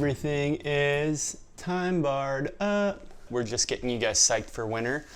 Everything is time barred up. We're just getting you guys psyched for winter.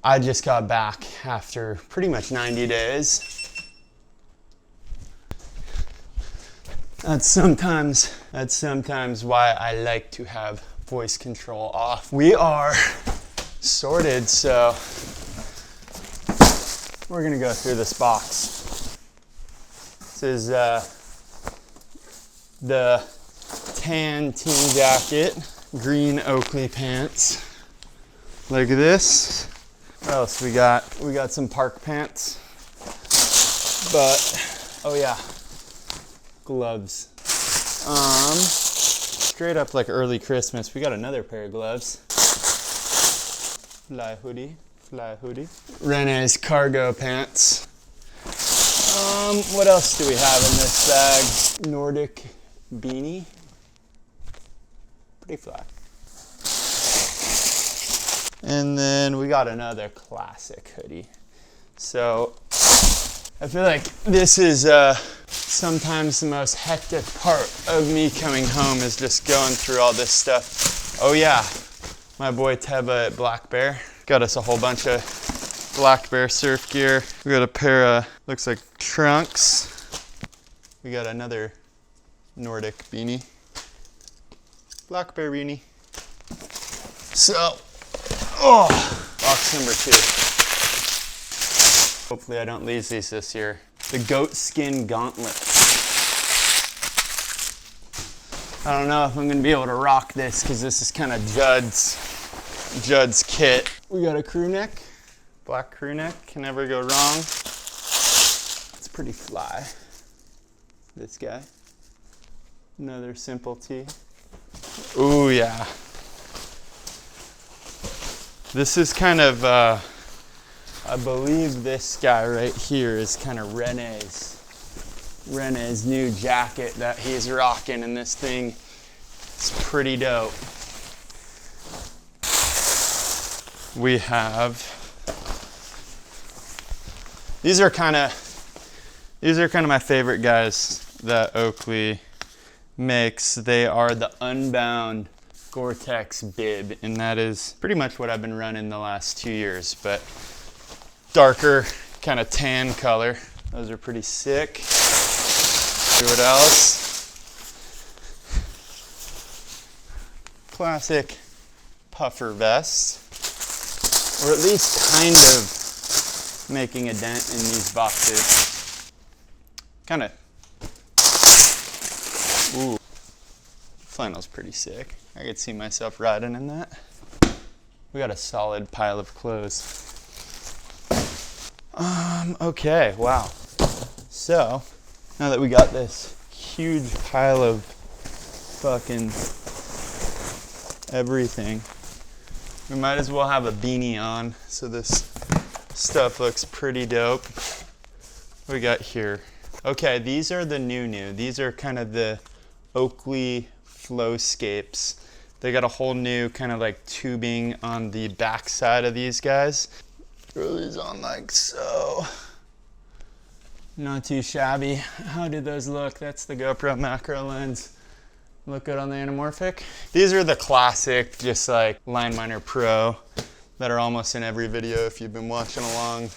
I just got back after pretty much 90 days. That's sometimes why I like to have voice control off. We are sorted, so we're gonna go through this box. This is the tan team jacket, green Oakley pants, like this. What else we got? We got some park pants, but oh yeah, gloves. Straight up like early Christmas, we got another pair of gloves. Fly hoodie. Rene's cargo pants. What else do we have in this bag? Nordic beanie. Pretty fly. And then we got another classic hoodie. So I feel like this is sometimes the most hectic part of me coming home is just going through all this stuff. Oh yeah, my boy Teba at Black Bear got us a whole bunch of Black Bear surf gear. We got a pair of, looks like trunks. We got another Nordic beanie. Black Bear beanie. So, box number 2. Hopefully I don't lose these this year. The goat skin gauntlets. I don't know if I'm gonna be able to rock this because this is kind of Judd's kit. We got a crew neck, black crew neck, can never go wrong. It's pretty fly. This guy. Another simple tee. Ooh yeah. This is kind of, I believe this guy right here is kind of Rene's new jacket that he's rocking, and this thing is pretty dope. We have, these are kind of my favorite guys that Oakley makes. They are the Unbound Gore-Tex bib, and that is pretty much what I've been running the last 2 years, but darker kind of tan color. Those are pretty sick. What else? Classic puffer vest, or at least kind of making a dent in these boxes. Kind of. Ooh, flannel's pretty sick. I could see myself riding in that. We got a solid pile of clothes. Okay, wow. So, now that we got this huge pile of fucking everything, we might as well have a beanie on, so this stuff looks pretty dope. What we got here? Okay, these are the new. These are kind of the Oakley Flowscapes. They got a whole new kind of like tubing on the back side of these guys. Throw these on like so. Not too shabby. How do those look? That's the GoPro macro lens. Look good on the anamorphic. These are the classic, just like Line Miner Pro that are almost in every video if you've been watching along.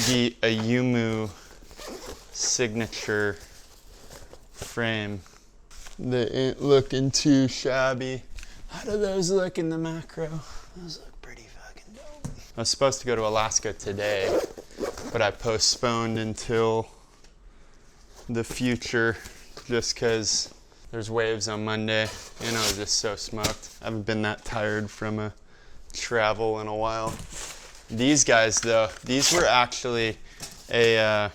The Ayumu signature frame. They ain't looking too shabby. How do those look in the macro? Those look pretty fucking dope. I was supposed to go to Alaska today, but I postponed until the future just because there's waves on Monday, and I was just so smoked. I haven't been that tired from a travel in a while. These guys though, these were actually a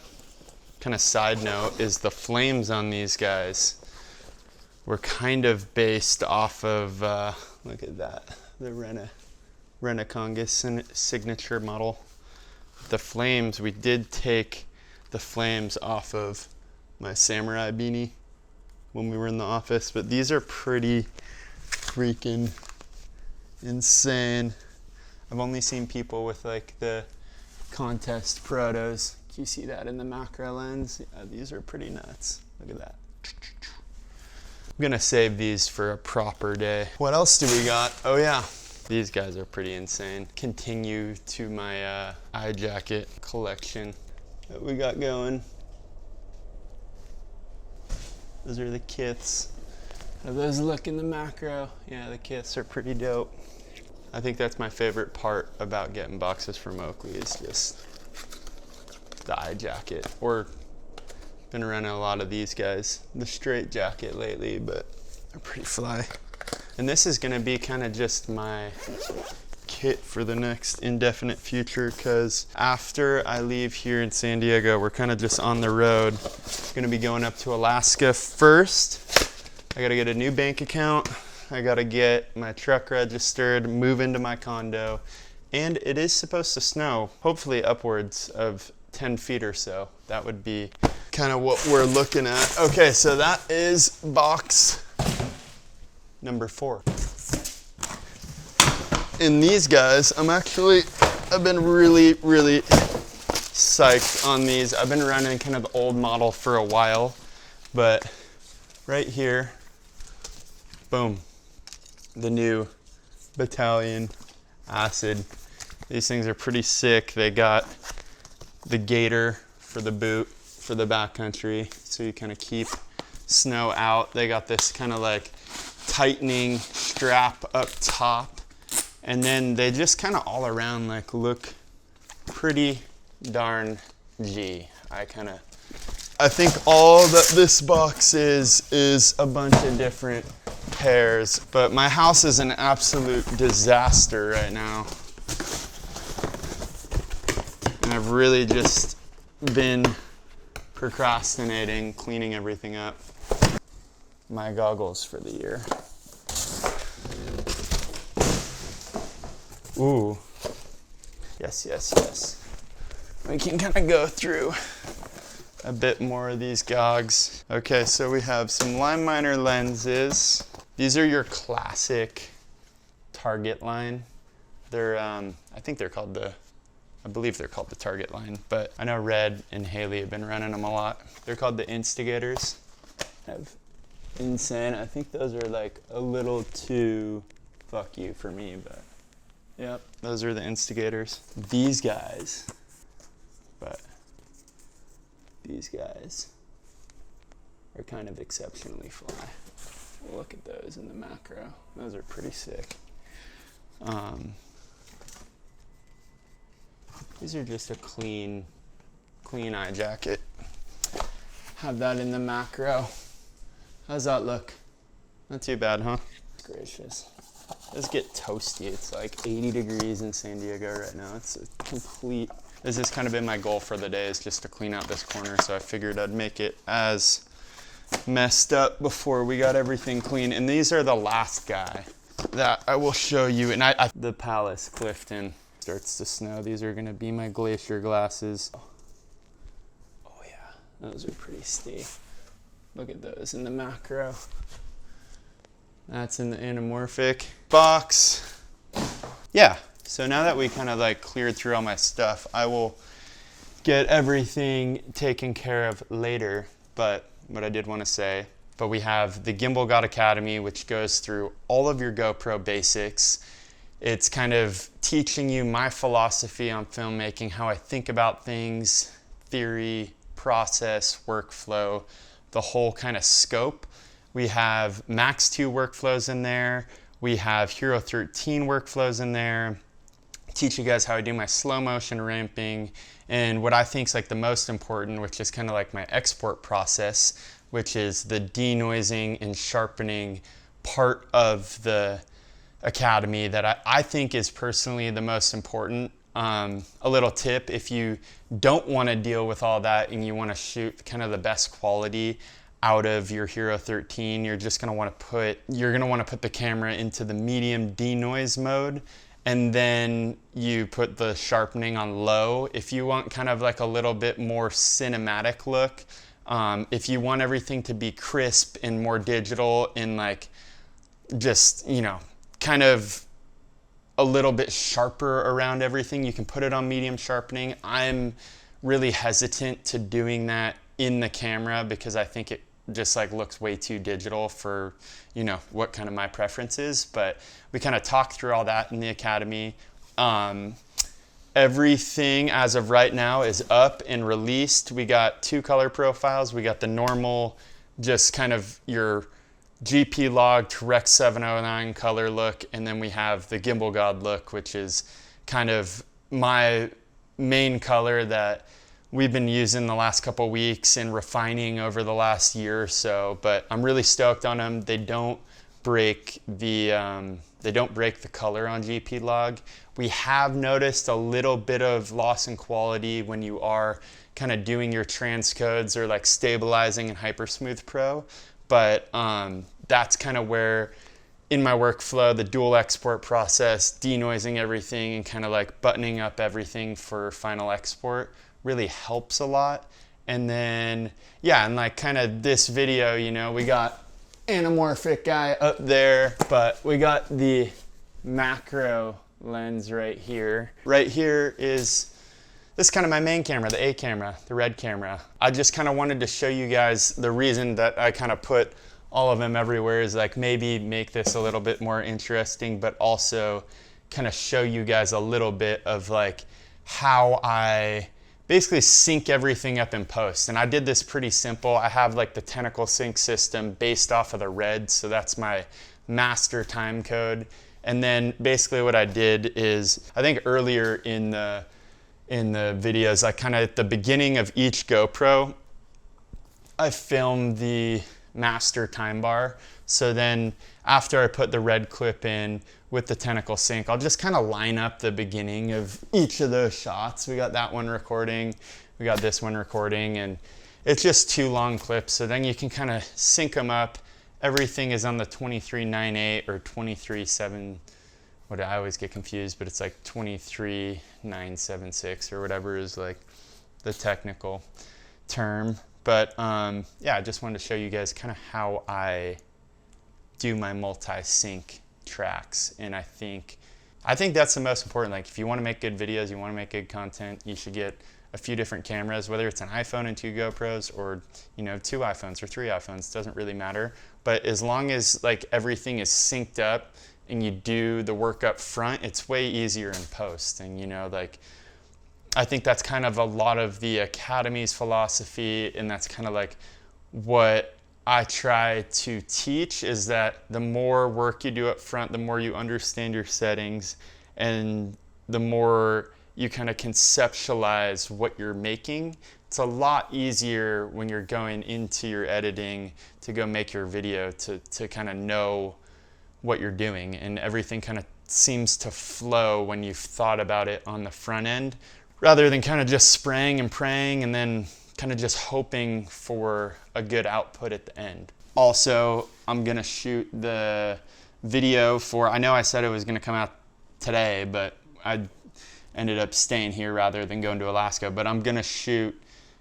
kind of side note, is the flames on these guys were kind of based off of, look at that, the Renecongus signature model. The flames, we did take the flames off of my samurai beanie when we were in the office, but these are pretty freaking insane. I've only seen people with like the contest protos. Do you see that in the macro lens? Yeah, these are pretty nuts. Look at that. I'm gonna save these for a proper day. What else do we got? Oh yeah, these guys are pretty insane. Continue to my eye jacket collection that we got going. Those are the kits. How do those look in the macro? Yeah, the kits are pretty dope. I think that's my favorite part about getting boxes from Oakley is just the eye jacket. Or been running a lot of these guys, the straight jacket lately, but they're pretty fly. And this is gonna be kind of just my kit for the next indefinite future, because after I leave here in San Diego, we're kind of just on the road. Gonna be going up to Alaska first. I gotta get a new bank account. I gotta get my truck registered, move into my condo, and it is supposed to snow, hopefully upwards of 10 feet or so. That would be kind of what we're looking at. Okay, so that is box number 4. In these guys, I've been really psyched on these. I've been running kind of the old model for a while, but right here, boom, the new Battalion Acid. These things are pretty sick. They got the gator for the boot, for the backcountry, so you kind of keep snow out. They got this kind of like tightening strap up top, and then they just kind of all around like look pretty darn G. I think all that this box is a bunch of different pairs, but my house is an absolute disaster right now. And I've really just been procrastinating, cleaning everything up. My goggles for the year. Ooh. Yes. We can kind of go through a bit more of these gogs. Okay, so we have some line miner lenses. These are your classic Target line. They're, I believe they're called the Target line, but I know Red and Haley have been running them a lot. They're called the Instigators. Insane. I think those are like a little too fuck you for me, but yep, those are the Instigators. These guys are kind of exceptionally fly. Look at those in the macro. Those are pretty sick. These are just a clean eye jacket. Have that in the macro. How's that look? Not too bad, huh? Gracious. Let's get toasty. It's like 80 degrees in San Diego right now. It's a complete... This has kind of been my goal for the day, is just to clean out this corner, so I figured I'd make it as messed up before we got everything clean. And these are the last guy that I will show you. And the Palace Clifton starts to snow. These are gonna be my glacier glasses. Oh yeah, those are pretty steep. Look at those in the macro. That's in the anamorphic box. Yeah, so now that we kind of like cleared through all my stuff, I will get everything taken care of later. But what I did want to say, but we have the GimbalGod Academy, which goes through all of your GoPro basics. It's kind of teaching you my philosophy on filmmaking, how I think about things, theory, process, workflow, the whole kind of scope. We have Max 2 workflows in there. We have Hero 13 workflows in there. Teach you guys how I do my slow motion ramping, and what I think is like the most important, which is kind of like my export process, which is the denoising and sharpening part of the academy that I think is personally the most important. A little tip, if you don't want to deal with all that and you want to shoot kind of the best quality out of your Hero 13, you're going to want to put the camera into the medium denoise mode, and then you put the sharpening on low. If you want kind of like a little bit more cinematic look, if you want everything to be crisp and more digital and like just, you know, kind of a little bit sharper around everything, you can put it on medium sharpening. I'm really hesitant to doing that in the camera because I think just like looks way too digital for, you know, what kind of my preference is. But we kind of talked through all that in the academy. Everything as of right now is up and released. We got 2 color profiles. We got the normal, just kind of your GP log to Rec 709 color look, and then we have the GimbalGod look, which is kind of my main color that we've been using the last couple weeks and refining over the last year or so. But I'm really stoked on them. They don't break the color on GP log. We have noticed a little bit of loss in quality when you are kind of doing your transcodes or like stabilizing in Hypersmooth Pro, but that's kind of where in my workflow, the dual export process, denoising everything and kind of like buttoning up everything for final export really helps a lot. And then, yeah, and like kind of this video, you know, we got anamorphic guy up there, but we got the macro lens right here. Right here is, this is kind of my main camera, the A camera, the red camera. I just kind of wanted to show you guys the reason that I kind of put all of them everywhere is like maybe make this a little bit more interesting, but also kind of show you guys a little bit of like how I basically sync everything up in post. And I did this pretty simple. I have like the tentacle sync system based off of the red, so that's my master time code. And then basically what I did is, I think earlier in the videos, I kind of at the beginning of each GoPro, I filmed the master time bar. So then after I put the red clip in with the tentacle sync, I'll just kind of line up the beginning of each of those shots. We got that one recording, we got this one recording, and it's just 2 long clips. So then you can kind of sync them up. Everything is on the 23.98 or 23.7, what I always get confused, but it's like 23.976 or whatever is like the technical term. But yeah, I just wanted to show you guys kind of how I do my multi-sync tracks. And I think that's the most important. Like if you want to make good videos, you want to make good content, you should get a few different cameras, whether it's an iPhone and 2 GoPros or, you know, 2 iPhones or 3 iPhones, doesn't really matter. But as long as like everything is synced up and you do the work up front, it's way easier in post. And, you know, like I think that's kind of a lot of the Academy's philosophy, and that's kind of like what I try to teach, is that the more work you do up front, the more you understand your settings, and the more you kind of conceptualize what you're making. It's a lot easier when you're going into your editing to go make your video to kind of know what you're doing, and everything kind of seems to flow when you've thought about it on the front end, rather than kind of just spraying and praying and then kind of just hoping for a good output at the end. Also, I'm gonna shoot the video for, I know I said it was gonna come out today, but I ended up staying here rather than going to Alaska, but I'm gonna shoot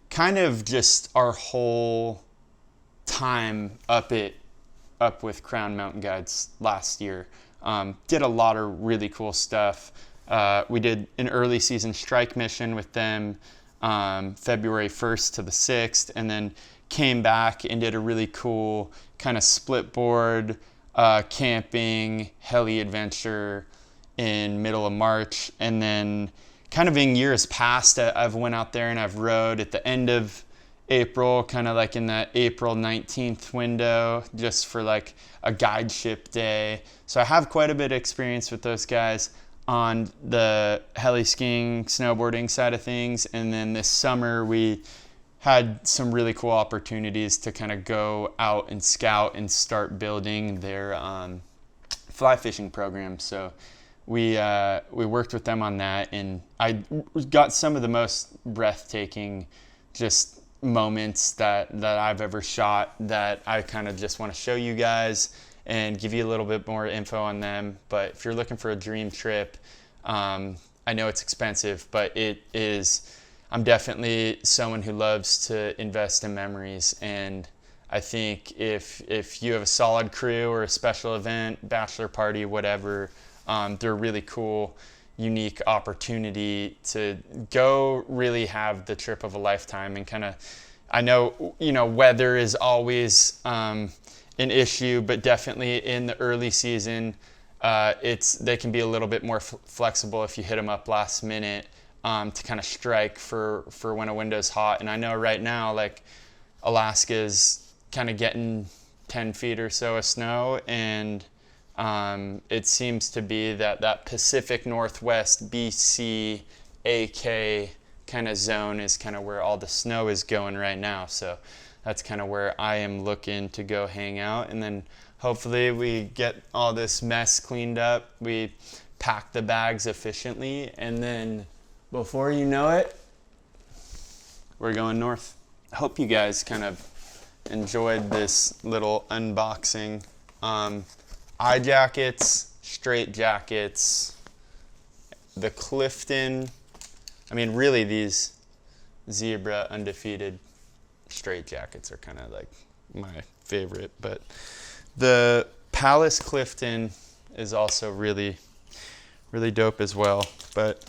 kind of just our whole time up with Crown Mountain Guides last year. Did a lot of really cool stuff. We did an early season strike mission with them February 1st to the 6th, and then came back and did a really cool kind of split board camping heli adventure in middle of March. And then kind of in years past, I've went out there and I've rode at the end of April, kind of like in that April 19th window, just for like a guide ship day. So I have quite a bit of experience with those guys on the heli skiing, snowboarding side of things. And then this summer we had some really cool opportunities to kind of go out and scout and start building their fly fishing program. So we worked with them on that, and I got some of the most breathtaking just moments that I've ever shot, that I kind of just want to show you guys and give you a little bit more info on them. But if you're looking for a dream trip, I know it's expensive, but it is, I'm definitely someone who loves to invest in memories. And I think if you have a solid crew or a special event, bachelor party, whatever, they're a really cool, unique opportunity to go really have the trip of a lifetime and kind of I know, you know, weather is always an issue, but definitely in the early season, they can be a little bit more flexible if you hit them up last minute to kind of strike for when a window's hot. And I know right now, like, Alaska's kind of getting 10 feet or so of snow, and it seems to be that Pacific Northwest, BC, AK kind of zone is kind of where all the snow is going right now. So that's kind of where I am looking to go hang out. And then hopefully we get all this mess cleaned up. We pack the bags efficiently. And then before you know it, we're going north. I hope you guys kind of enjoyed this little unboxing. Eye jackets, straight jackets, the Clifton. I mean, really, these Zebra Undefeated straight jackets are kind of like my favorite, but the Palace Clifton is also really, really dope as well. But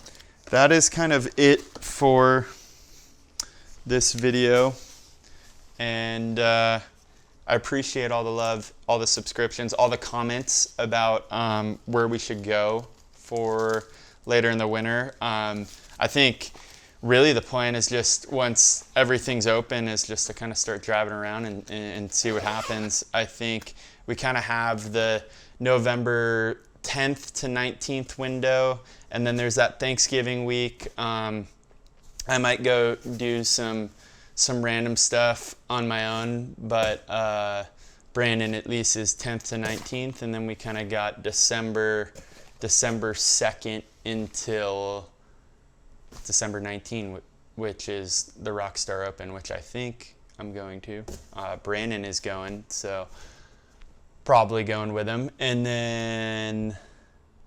that is kind of it for this video, and I appreciate all the love, all the subscriptions, all the comments about where we should go for later in the winter. I think really the plan is just, once everything's open, is just to kind of start driving around and see what happens. I think we kind of have the November 10th to 19th window, and then there's that Thanksgiving week. I might go do some random stuff on my own, but Brandon at least is 10th to 19th, and then we kind of got December 2nd until December 19, which is the Rockstar Open, which I think I'm going to. Brandon is going, so probably going with him. And then,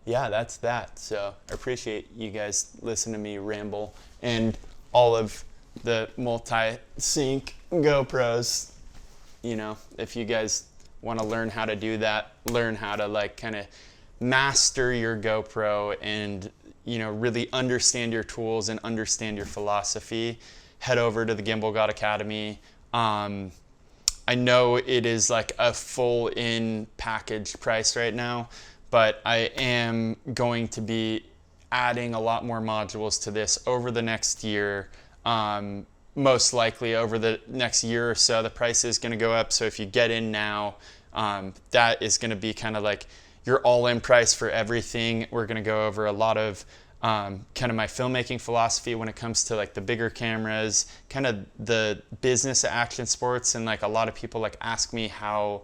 yeah, that's that. So I appreciate you guys listening to me ramble, and all of the multi-sync GoPros. You know, if you guys want to learn how to do that, learn how to like kind of master your GoPro and, you know, really understand your tools and understand your philosophy, head over to the GimbalGod Academy. I know it is like a full in package price right now, but I am going to be adding a lot more modules to this over the next year. Most likely over the next year or so, the price is going to go up. So if you get in now, that is going to be kind of like your all-in price for everything. We're going to go over a lot of kind of my filmmaking philosophy when it comes to like the bigger cameras, kind of the business of action sports. And like a lot of people like ask me how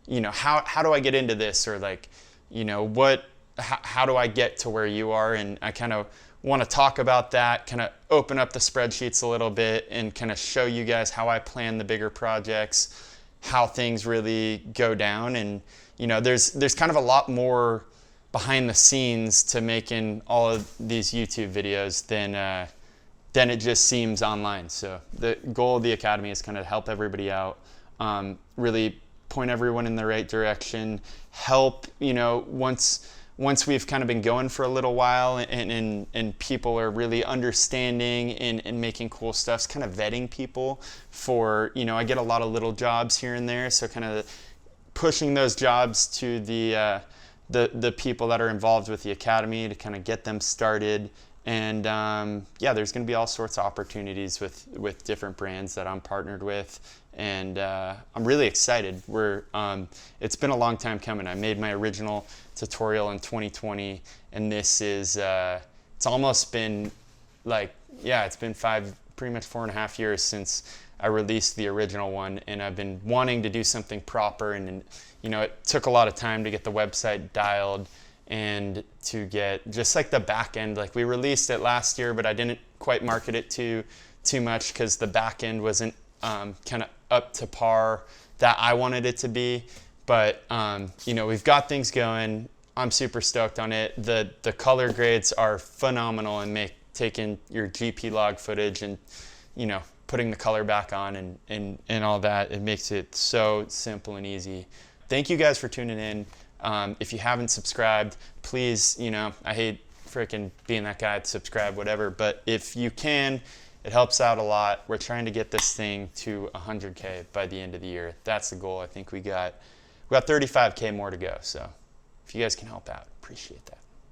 do I get into this, or like, you know, how do I get to where you are? And I kind of want to talk about that, kind of open up the spreadsheets a little bit and kind of show you guys how I plan the bigger projects, how things really go down. And, you know, there's kind of a lot more behind the scenes to making all of these YouTube videos than it just seems online. So the goal of the Academy is kind of help everybody out, really point everyone in the right direction, help, you know, once we've kind of been going for a little while and people are really understanding and making cool stuff, kind of vetting people for, you know, I get a lot of little jobs here and there, so kind of pushing those jobs to the people that are involved with the Academy to kind of get them started. And yeah, there's going to be all sorts of opportunities with different brands that I'm partnered with, and I'm really excited. It's been a long time coming. I made my original tutorial in 2020, and this is it's almost been like, yeah, it's been pretty much 4.5 years since I released the original one, and I've been wanting to do something proper. And you know, it took a lot of time to get the website dialed and to get just like the back end. Like, we released it last year, but I didn't quite market it too much because the back end wasn't kind of up to par that I wanted it to be. But you know, we've got things going. I'm super stoked on it. The color grades are phenomenal, and taking your GP log footage and, you know, putting the color back on and all that, it makes it so simple and easy. Thank you guys for tuning in. If you haven't subscribed, please, you know, I hate freaking being that guy to subscribe, whatever, but if you can, It helps out a lot. We're trying to get this thing to 100K by the end of the year. That's the goal. I think we got 35K more to go. So if you guys can help out, appreciate that.